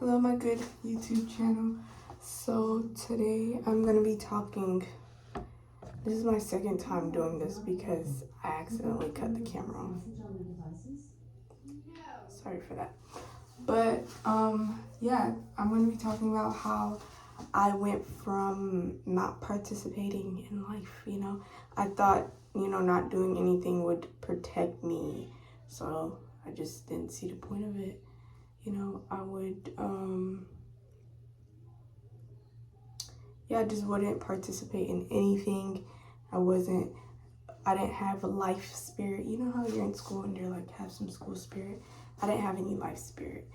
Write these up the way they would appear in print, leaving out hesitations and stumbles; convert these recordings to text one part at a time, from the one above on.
Hello, my good YouTube channel. So today I'm going to be talking. This is my second time doing this because I accidentally cut the camera off. Sorry for that. But yeah, I'm going to be talking about how I went from not participating in life. I thought, not doing anything would protect me. So I just didn't see the point of it. I would, I just wouldn't participate in anything. I didn't have a life spirit. You know how you're in school and you're like, have some school spirit? I didn't have any life spirit.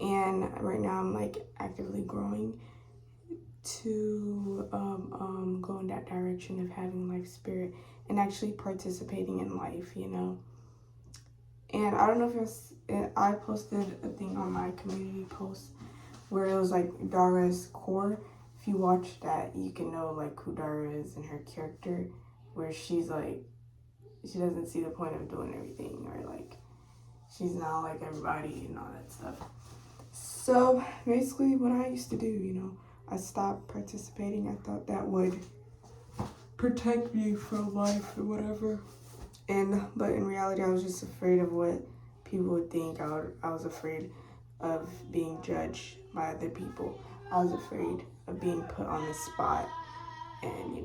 And right now I'm like actively growing to go in that direction of having life spirit and actually participating in life, And I don't know if I posted a thing on my community post where it was like Dara's core. If you watch that, you can know like who Dara is and her character, where she's like, she doesn't see the point of doing everything, or like she's not like everybody and all that stuff. So basically what I used to do, I stopped participating. I thought that would protect me from life or whatever. But in reality, I was just afraid of what people would think. I was afraid of being judged by other people. I was afraid of being put on the spot and,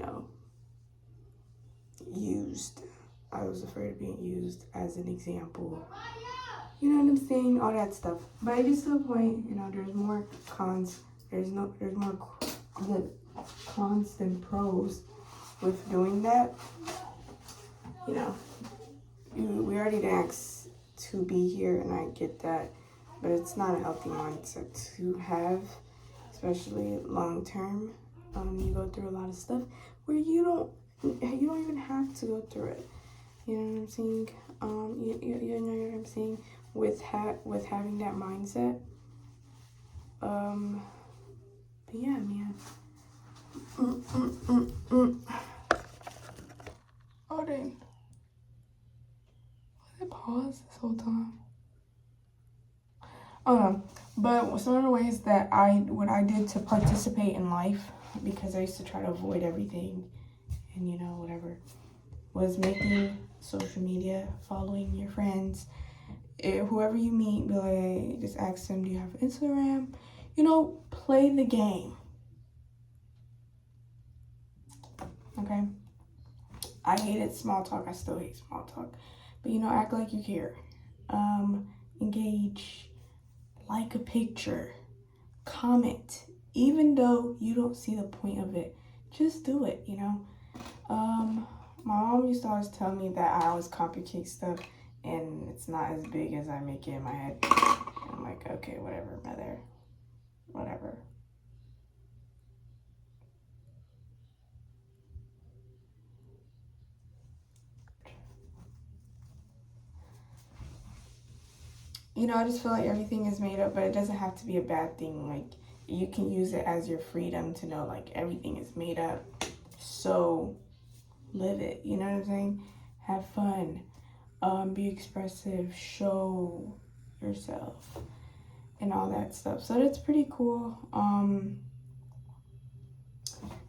used. I was afraid of being used as an example. You know what I'm saying? All that stuff. But it gets to a point, there's more cons. There's more cons than pros with doing that. We already didn't ask to be here, and I get that, but it's not a healthy mindset to have, especially long term. You go through a lot of stuff where you don't even have to go through it. You know what I'm saying? You know what I'm saying with having that mindset. But yeah, man. Oh dang. Pause this whole time. Oh no, but some of the ways that what I did to participate in life, because I used to try to avoid everything and whatever, was making social media, following your friends, whoever you meet, be like, just ask them, do you have Instagram? Play the game. Okay? I hated small talk. I still hate small talk. But act like you care. Engage, like a picture, comment. Even though you don't see the point of it, just do it, My mom used to always tell me that I always complicate stuff and it's not as big as I make it in my head. And I'm like, okay, whatever, mother. Whatever. I just feel like everything is made up, but it doesn't have to be a bad thing. Like, you can use it as your freedom to know, like, everything is made up. So, live it. You know what I'm saying? Have fun. Be expressive. Show yourself. And all that stuff. So, that's pretty cool.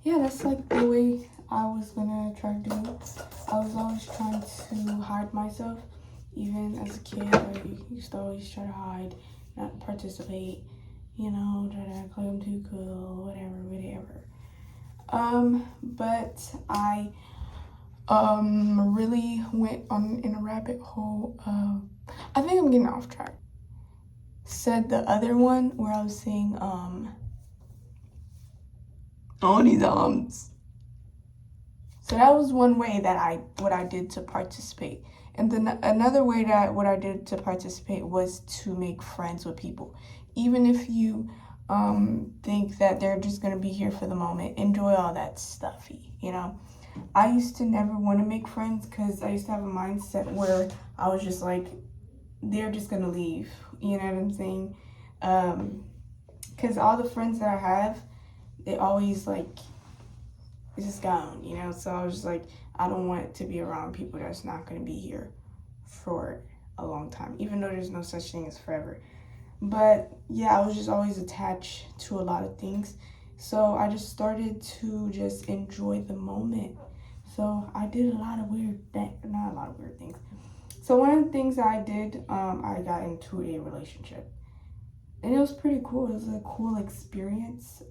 Yeah, that's, like, the way I was gonna try to do it. I was always trying to hide myself. Even as a kid, I used to always try to hide, not participate, try to act like I'm too cool, whatever. But I really went in a rabbit hole of, I think I'm getting off track. Said the other one where I was saying, these arms. So that was one way that what I did to participate. And then another way that what I did to participate was to make friends with people. Even if you think that they're just going to be here for the moment, enjoy all that stuffy, I used to never want to make friends because I used to have a mindset where I was just like, they're just going to leave. You know what I'm saying? Because all the friends that I have, they always like, it's just gone, So I was just like, I don't want to be around people that's not going to be here for a long time, even though there's no such thing as forever. But yeah, I was just always attached to a lot of things. So I just started to just enjoy the moment. So I did a lot of weird things, not a lot of weird things. So one of the things that I did, I got into a relationship. And it was pretty cool. It was a cool experience.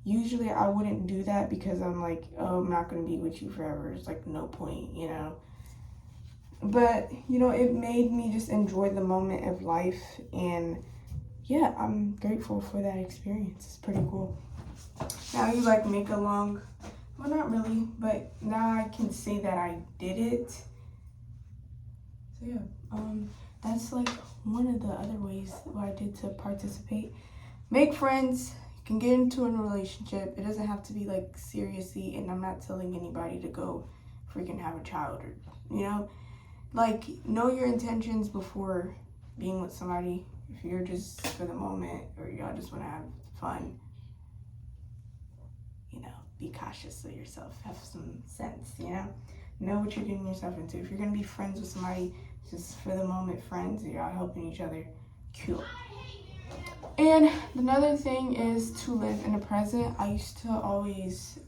Usually I wouldn't do that because I'm like, oh, I'm not going to be with you forever. It's like no point, you know. But, you know, it made me just enjoy the moment of life. And yeah, I'm grateful for that experience. It's pretty cool. Now you like make a long, well, not really, but now I can say that I did it. So yeah, that's like one of the other ways what I did to participate. Make friends. You can get into a relationship. It doesn't have to be like seriously, and I'm not telling anybody to go freaking have a child or, you know, like know your intentions before being with somebody. If you're just for the moment or y'all just want to have fun, you know, be cautious of yourself. Have some sense, you know what you're getting yourself into. If you're gonna be friends with somebody, just for the moment friends, y'all helping each other, cool. And another thing is to live in the present. I used to always,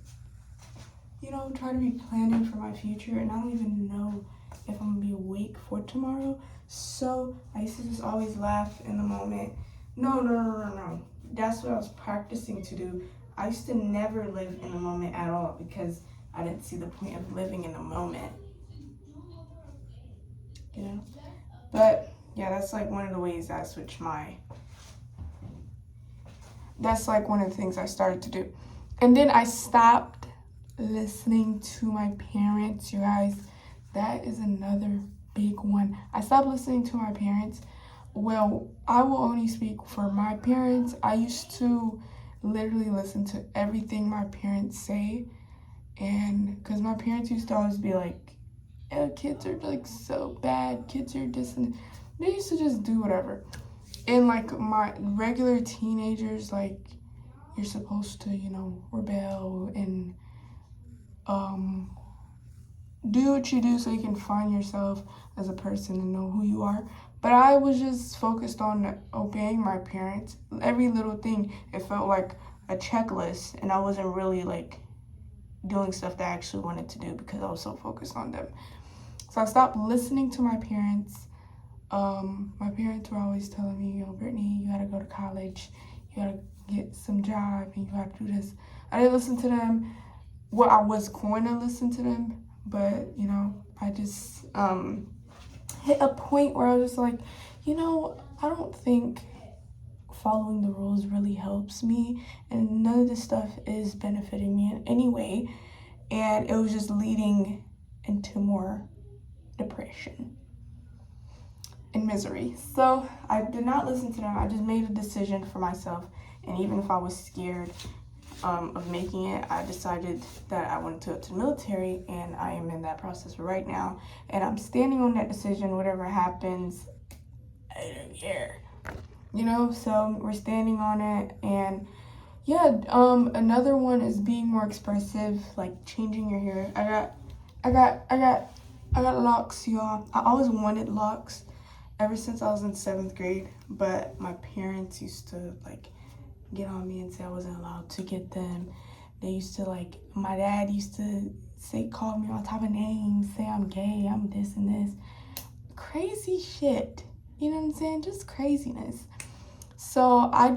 you know, try to be planning for my future, and I don't even know if I'm gonna be awake for tomorrow. So I used to just always laugh in the moment. No. That's what I was practicing to do. I used to never live in the moment at all because I didn't see the point of living in the moment. You know? But yeah, that's like one of the ways I switched that's like one of the things I started to do. And then I stopped listening to my parents, you guys. That is another big one. I stopped listening to my parents. Well, I will only speak for my parents. I used to literally listen to everything my parents say. And because my parents used to always be like, kids are like so bad, kids are this, and they used to just do whatever. And like my regular teenagers, like you're supposed to, you know, rebel and do what you do so you can find yourself as a person and know who you are. But I was just focused on obeying my parents. Every little thing, it felt like a checklist, and I wasn't really like doing stuff that I actually wanted to do because I was so focused on them. So I stopped listening to my parents. My parents were always telling me, yo, Brittany, you gotta go to college, you gotta get some job, and you gotta do this. I didn't listen to them. Well, I was going to listen to them, but, you know, I just hit a point where I was just like, you know, I don't think following the rules really helps me, and none of this stuff is benefiting me in any way, and it was just leading into more depression and misery. So I did not listen to them. I just made a decision for myself, and even if I was scared of making it, I decided that I wanted to go to the military, and I am in that process right now, and I'm standing on that decision. Whatever happens, I don't care, you know. So we're standing on it. And yeah, another one is being more expressive, like changing your hair. I got locks, y'all. I always wanted locks ever since I was in 7th grade, but my parents used to like get on me and say I wasn't allowed to get them. They used to like, my dad used to call me all type of names, say I'm gay, I'm this and this. Crazy shit. You know what I'm saying? Just craziness. So I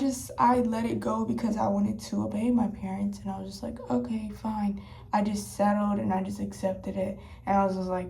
let it go because I wanted to obey my parents, and I was just like, okay, fine. I just settled and I just accepted it, and I was just like,